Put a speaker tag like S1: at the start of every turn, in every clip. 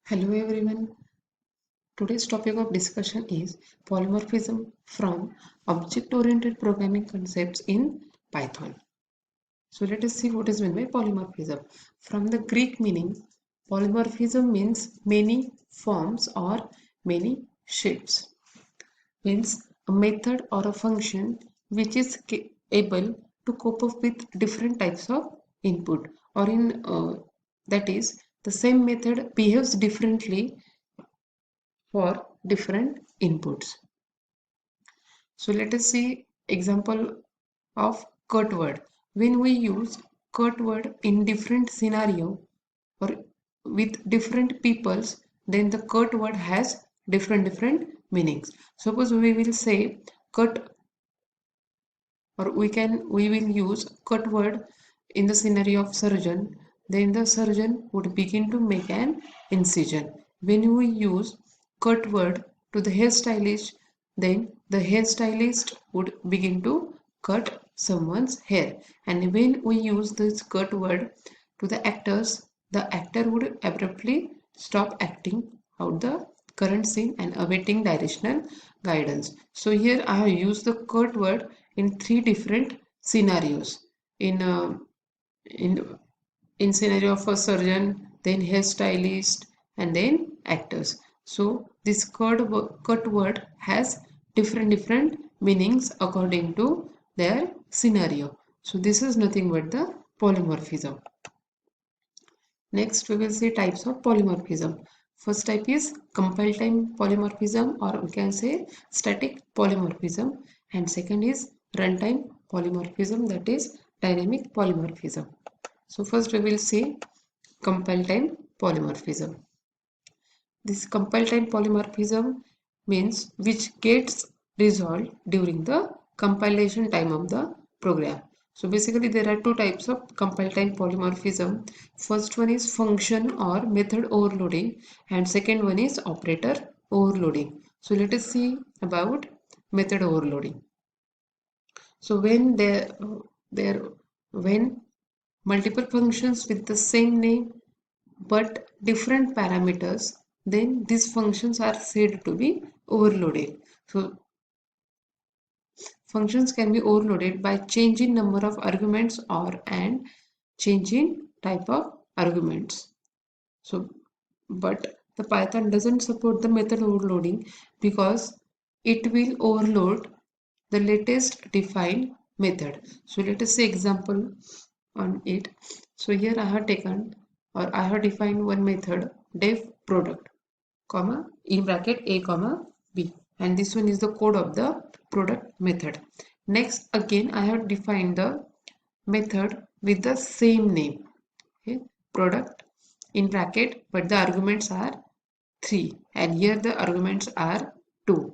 S1: Hello everyone. Today's topic of discussion is polymorphism from object-oriented programming concepts in Python. So let us see what is meant by polymorphism. From the Greek meaning, polymorphism means many forms or many shapes. Means a method or a function which is able to cope up with different types of input, or in that is the same method behaves differently for different inputs. So let us see example of cut word. When we use cut word in different scenario or with different peoples, then the cut word has different meanings. Suppose we will say cut, or we will use cut word in the scenario of surgeon, then the surgeon would begin to make an incision. When we use cut word to the hairstylist, then the hairstylist would begin to cut someone's hair. And when we use this cut word to the actors, the actor would abruptly stop acting out the current scene and awaiting directional guidance. So here I have used the cut word in three different scenarios. In in in scenario of a surgeon, then hairstylist, and then actors. So this cut word has different meanings according to their scenario. So this is nothing but the polymorphism. Next we will see types of polymorphism. First type is compile time polymorphism, or we can say static polymorphism, and second is runtime polymorphism, that is dynamic polymorphism. So first we will see compile time polymorphism. This compile time polymorphism means which gets resolved during the compilation time of the program. So basically there are two types of compile time polymorphism. First one is function or method overloading, and second one is operator overloading. So let us see about method overloading. So when multiple functions with the same name but different parameters, then these functions are said to be overloaded. So functions can be overloaded by changing number of arguments or and changing type of arguments. So but the Python doesn't support the method overloading because it will overload the latest defined method. So let us see example on it. So here I have taken, or I have defined one method def product comma in bracket a comma b, and this one is the code of the product method. Next again I have defined the method with the same name, okay, product in bracket, but the arguments are 3 and here the arguments are 2,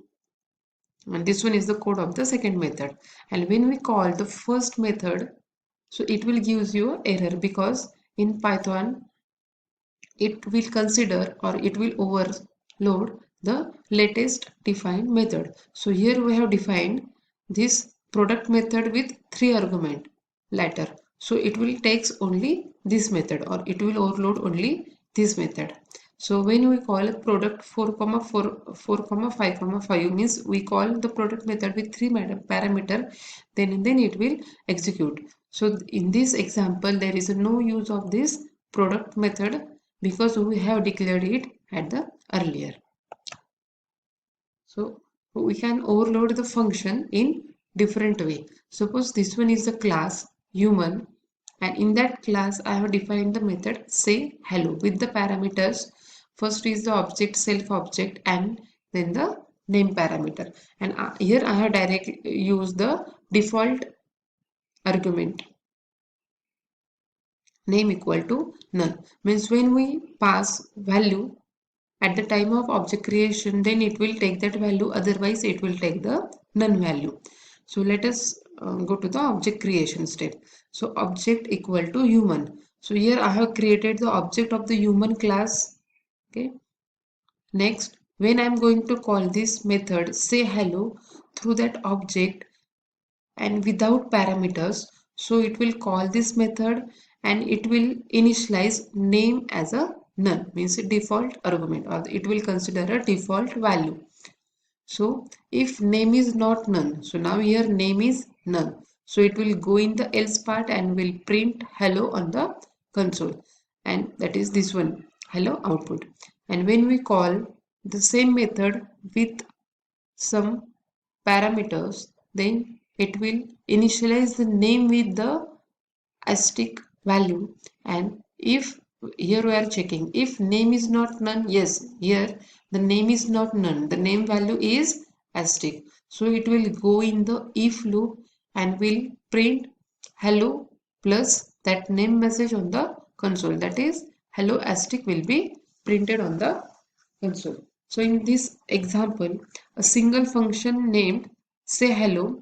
S1: and this one is the code of the second method. And when we call the first method, so it will gives you an error because in Python it will consider, or it will overload the latest defined method. So here we have defined this product method with 3 argument latter, so it will takes only this method, or it will overload only this method. So when we call a product 4 comma 4 4 comma 5 comma 5, means we call the product method with 3 parameter, then it will execute. So in this example there is no use of this product method because we have declared it at the earlier. So we can overload the function in different way. Suppose this one is the class human, and in that class I have defined the method say hello with the parameters. First is the object self object and then the name parameter, and here I have directly used the default argument name equal to none. Means when we pass value at the time of object creation, then it will take that value, otherwise it will take the none value. So let us go to the object creation step. So object equal to human. So here I have created the object of the human class. Okay. Next, when I am going to call this method say hello through that object and without parameters, so it will call this method and it will initialize name as a none, means a default argument, or it will consider a default value. So if name is not none, so now here name is none, so it will go in the else part and will print hello on the console, and that is this one, hello output. And when we call the same method with some parameters, then it will initialize the name with the asterisk value. And if here we are checking if name is not none, yes, here the name is not none, the name value is asterisk, so it will go in the if loop and will print hello plus that name message on the console, that is hello asterisk will be printed on the console. So in this example, a single function named say hello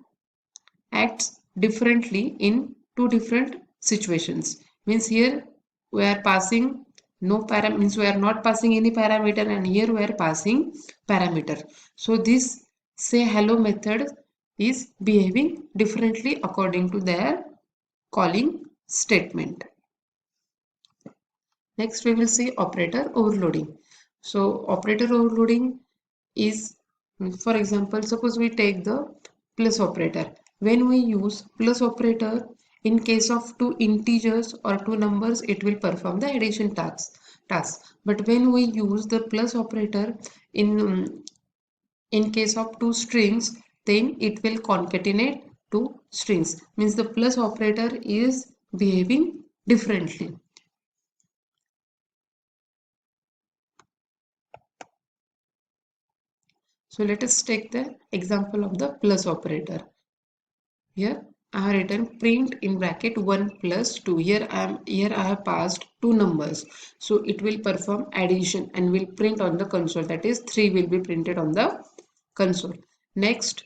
S1: acts differently in two different situations. Means here we are passing no param, means we are not passing any parameter, and here we are passing parameter. So this say hello method is behaving differently according to their calling statement. Next we will see operator overloading. So operator overloading is, for example, suppose we take the plus operator. When we use plus operator in case of two integers or two numbers, it will perform the addition task. But when we use the plus operator in case of two strings, then it will concatenate two strings, means the plus operator is behaving differently. So let us take the example of the plus operator. Here I have written print in bracket 1 plus 2. Here I have passed two numbers. So it will perform addition and will print on the console. That is 3 will be printed on the console. Next,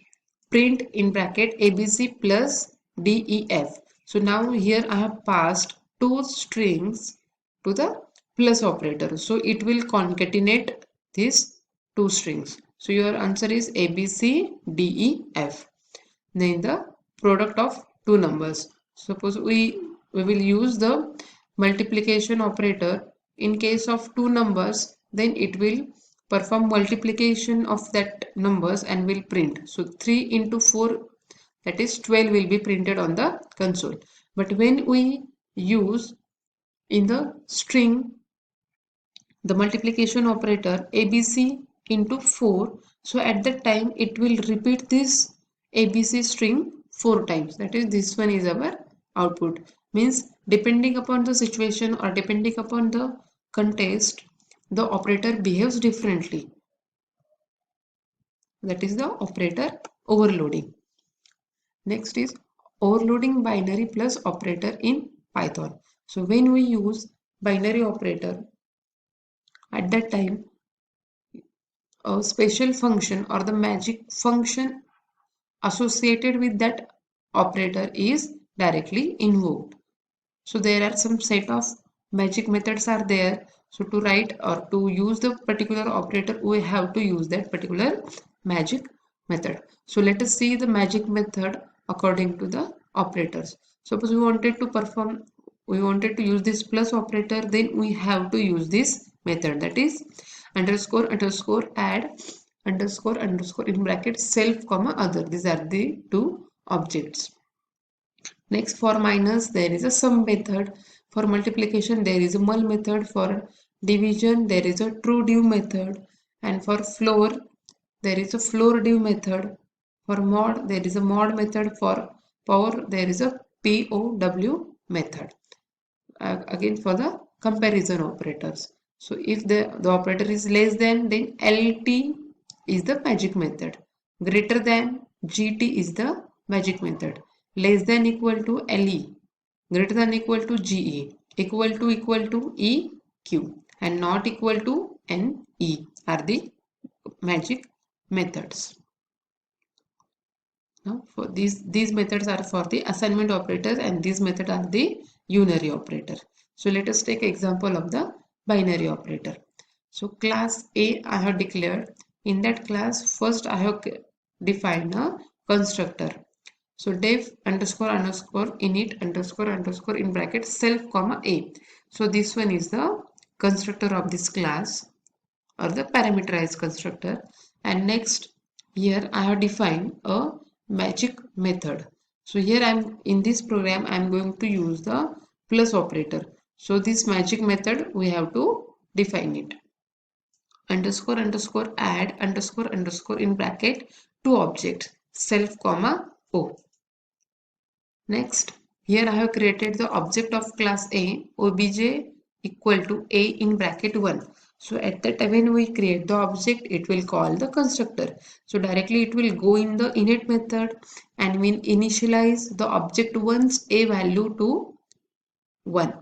S1: print in bracket ABC plus DEF. So now here I have passed two strings to the plus operator. So it will concatenate these two strings. So your answer is ABCDEF. Then the product of two numbers. Suppose we will use the multiplication operator in case of two numbers, then it will perform multiplication of that numbers and will print. So 3 into 4, that is 12, will be printed on the console. But when we use in the string the multiplication operator ABC into 4, so at that time it will repeat this ABC string 4 times, that is this one is our output. Means depending upon the situation or depending upon the context, the operator behaves differently, that is the operator overloading. Next is overloading binary plus operator in Python. So when we use binary operator, at that time a special function or the magic function associated with that operator is directly invoked. So there are some set of magic methods are there. So to write or to use the particular operator, we have to use that particular magic method. So let us see the magic method according to the operators. Suppose we wanted to use this plus operator, then we have to use this method, that is underscore underscore add underscore underscore in bracket self comma other. These are the two objects. Next, for minus there is a sum method, for multiplication there is a mul method, for division there is a true div method, and for floor there is a floor div method, for mod there is a mod method, for power there is a POW method. Again for the comparison operators. So if the operator is less than, then LT is the magic method. Greater than, GT is the magic method. Less than equal to LE. Greater than equal to GE. Equal to EQ. And not equal to NE are the magic methods. Now for these methods are for the assignment operators, and these methods are the unary operator. So let us take example of the binary operator. So class A I have declared. In that class first I have defined a constructor. So def underscore underscore init underscore underscore in bracket self comma A. So this one is the constructor of this class or the parameterized constructor. And next, here I have defined a magic method. So here I'm in this program I'm going to use the plus operator. So this magic method we have to define it. Underscore underscore add underscore underscore in bracket two objects self comma o. Next, here I have created the object of class A, obj equal to A in bracket 1. So at that time when we create the object, it will call the constructor. So directly it will go in the init method and will initialize the object 1's A value to 1.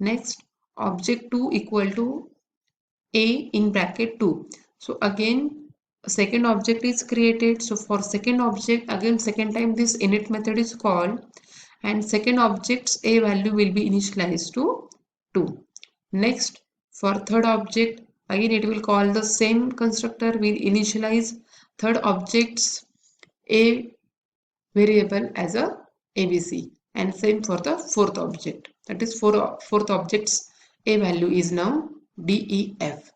S1: Next, object 2 equal to A in bracket 2. So again, a second object is created. So for second object, again second time this init method is called and second object's A value will be initialized to 2. Next, for third object, again it will call the same constructor will initialize third object's A variable as a ABC and same for the fourth object. That is fourth object's A value is now DEF.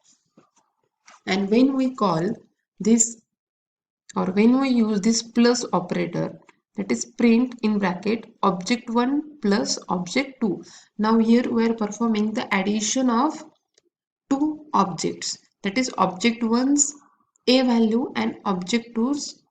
S1: And when we call this or when we use this plus operator, that is print in bracket object 1 plus object 2. Now here we are performing the addition of two objects, that is object 1's A value and object 2's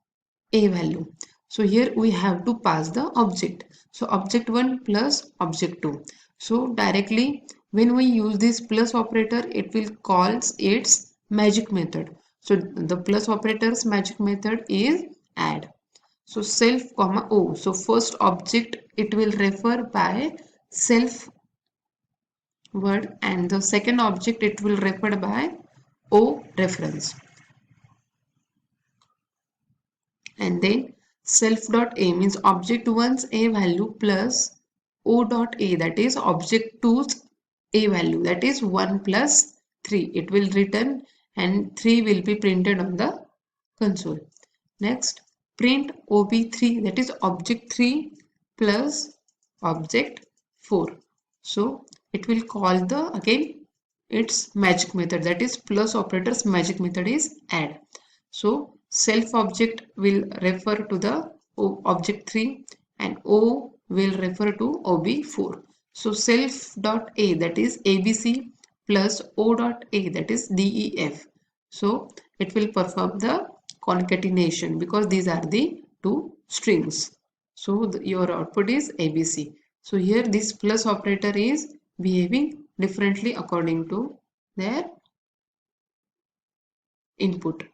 S1: A value. So here we have to pass the object. So object 1 plus object 2. So directly when we use this plus operator, it will call its magic method. So the plus operator's magic method is add. So self comma o. So first object it will refer by self word and the second object it will refer by o reference. And then self dot a means object 1's A value plus o dot a, that is object 2's A value, that is 1 plus 3. It will return and 3 will be printed on the console. Next, print ob3, that is object 3 plus object 4. So it will call the again its magic method, that is plus operator's magic method is add. So self object will refer to the object 3 and O will refer to OB4. So self dot A, that is ABC plus O dot A, that is DEF. So it will perform the concatenation because these are the two strings. So your output is ABC. So here this plus operator is behaving differently according to their input.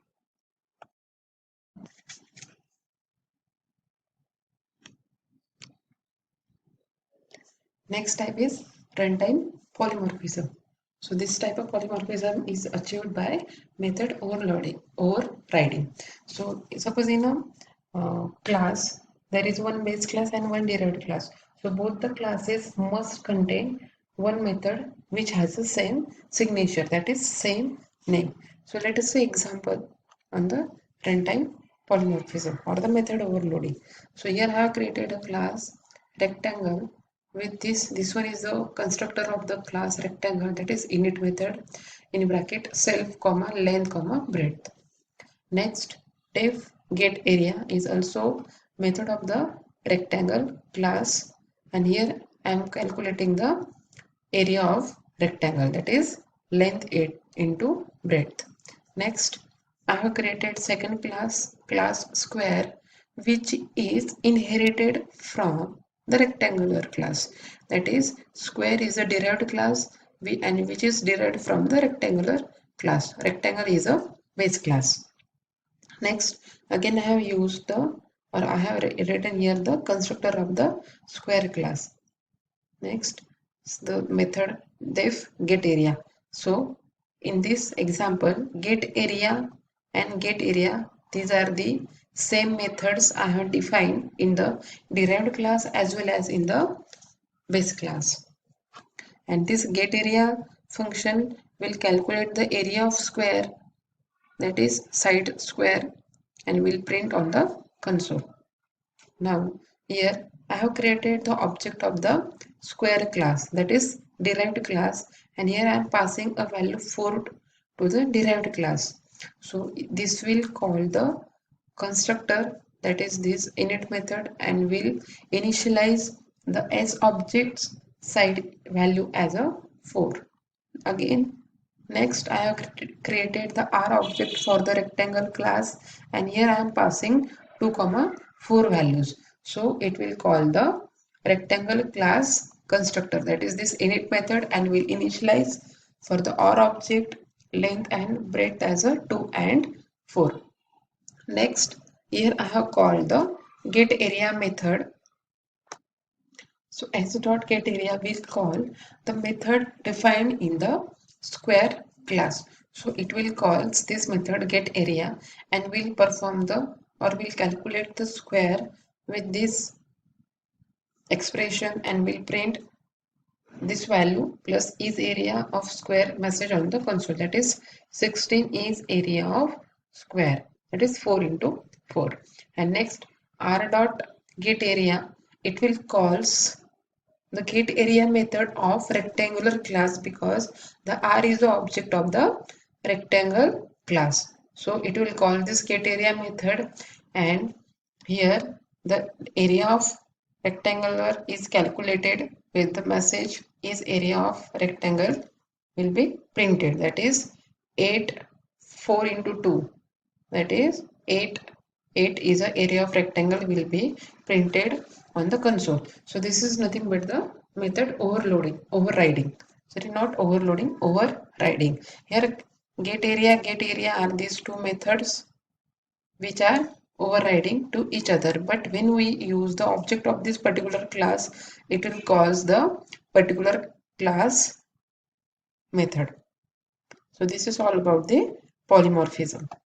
S1: Next type is runtime polymorphism. So this type of polymorphism is achieved by method overriding. So suppose in a class there is one base class and one derived class. So both the classes must contain one method which has the same signature, that is same name. So let us say example on the runtime polymorphism or the method overloading. So here I have created a class rectangle with this one is the constructor of the class rectangle, that is init method in bracket self comma length comma breadth. Next, def get area is also method of the rectangle class and here I am calculating the area of rectangle, that is length 8 into breadth. Next, I have created second class square which is inherited from the rectangular class, that is square is a derived class and which is derived from the rectangular class. Rectangle is a base class. Next, again I have used the or I have written here the constructor of the square class. Next, the method def get area. So in this example, get area and get area, these are the same methods I have defined in the derived class as well as in the base class. And this get area function will calculate the area of square, that is side square, and will print on the console. Now here I have created the object of the square class, that is derived class, and here I am passing a value 4 to the derived class. So this will call the constructor, that is this init method, and will initialize the s objects side value as a 4. Again, next I have created the R object for the rectangle class, and here I am passing 2, 4 values. So it will call the rectangle class constructor, that is this init method, and will initialize for the R object length and breadth as a 2 and 4. Next, here I have called the get area method. So s.getArea will call the method defined in the square class. So it will call this method getArea and will perform the or will calculate the square with this expression and will print this value plus is area of square message on the console, that is 16 is area of square, that is 4 into 4. And next r dot get area, it will calls the get area method of rectangular class because the r is the object of the rectangle class. So it will call this get area method, and here the area of rectangular is calculated with the message is area of rectangle will be printed, that is 8 4 into 2, that is 8 is the area of rectangle will be printed on the console. So this is nothing but the method overriding. Sorry, not overloading, overriding. Here get area are these two methods which are overriding to each other. But when we use the object of this particular class, it will cause the particular class method. So this is all about the polymorphism.